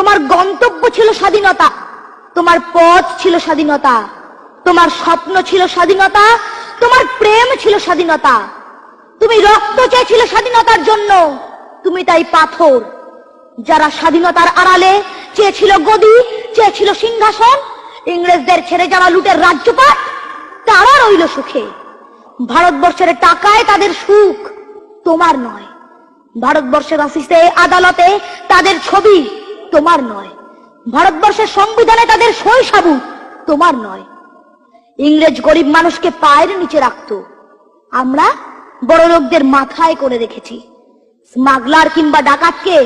তোমার গন্তব্য ছিল স্বাধীনতা, তোমার পথ ছিল স্বাধীনতা, তোমার স্বপ্ন ছিল স্বাধীনতা, তোমার প্রেম ছিল স্বাধীনতা, তুমি রক্ত চেয়েছিলে স্বাধীনতার জন্য, তুমি তাই পাথর। যারা স্বাধীনতার আড়ালে চেয়েছিল গদি, চেয়েছিল সিংহাসন, ইংরেজদের ছেড়ে যাওয়া লুটের রাজ্যপাট, তারা রইল সুখে। ভারতবর্ষের টাকায় তাদের সুখ, তোমার নয়। ভারতবর্ষের অফিসে আদালতে তাদের ছবি, তোমার নয়। ভারতবর্ষের সংবিধানে তাদের সই সাবুত, তোমার নয়। ইংরেজ গরিব মানুষকে পায়ের নিচে রাখত, আমরা বড় লোকদের মাথায় করে রেখেছি। স্মাগলার কিংবা ডাকাতকে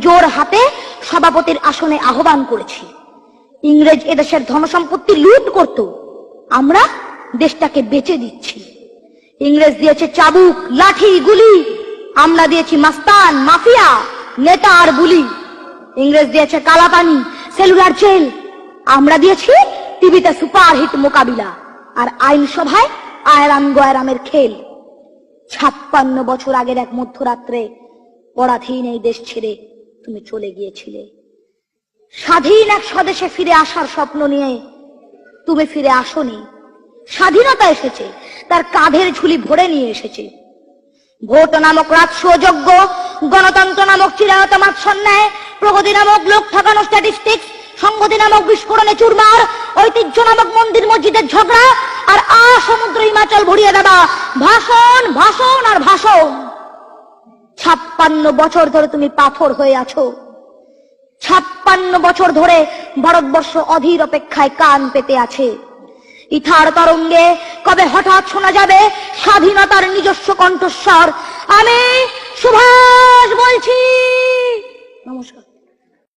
জোর হাতে সভাপতির আসনে আহ্বান করেছি। ইংরেজ এদেশের ধনসম্পত্তি লুট করত, আমরা দেশটাকে বেচে দিচ্ছি। ইংরেজ দিয়েছে চাবুক, লাঠি, গুলি, আমরা দিয়েছি মাস্তান, মাফিয়া, নেতা আর বুলি। ইংরেজ দিয়েছে কালাপানি, সেলুলার জেল, আমরা দিয়েছি টিভিতে সুপারহিট মোকাবিলা আর আইনসভায় আয়রাম গয়রামের খেল। 56 বছর আগের এক মধ্যরাত্রে পরাধীন এই দেশ ছেড়ে তুমি চলে গিয়েছিলে। স্বাধীন এক স্বদেশে ফিরে আসার স্বপ্ন নিয়ে তুমি ফিরে আসনি। স্বাধীনতা এসেছে, তার কাঁধের ঝুলি ভরে নিয়ে এসেছে। ভোট নামক রাজস্বযোগ্য, গণতন্ত্র নামক চিরায়ত মাৎসন্যায়, প্রগতি নামক লোক ঠকানো স্ট্যাটিস্টিক্স, সংগতি নামক বিস্ফোরণে চুরমার, ঐতিহ্য নামক মন্দির মসজিদের ঝগড়া, আর সমুদ্র হিমাচল ভরিয়ে দেওয়া ভাষণ, ভাষণ আর ভাষণ। 56 বছর ধরে তুমি পাথর হয়ে আছো। 56 বছর ধরে ভারতবর্ষ অধীর অপেক্ষায় কান পেতে আছে। ইথার তরঙ্গে কবে হঠাৎ শোনা যাবে স্বাধীনতার নিজস্ব কণ্ঠস্বর। আমি সুভাষ বলছি। নমস্কার।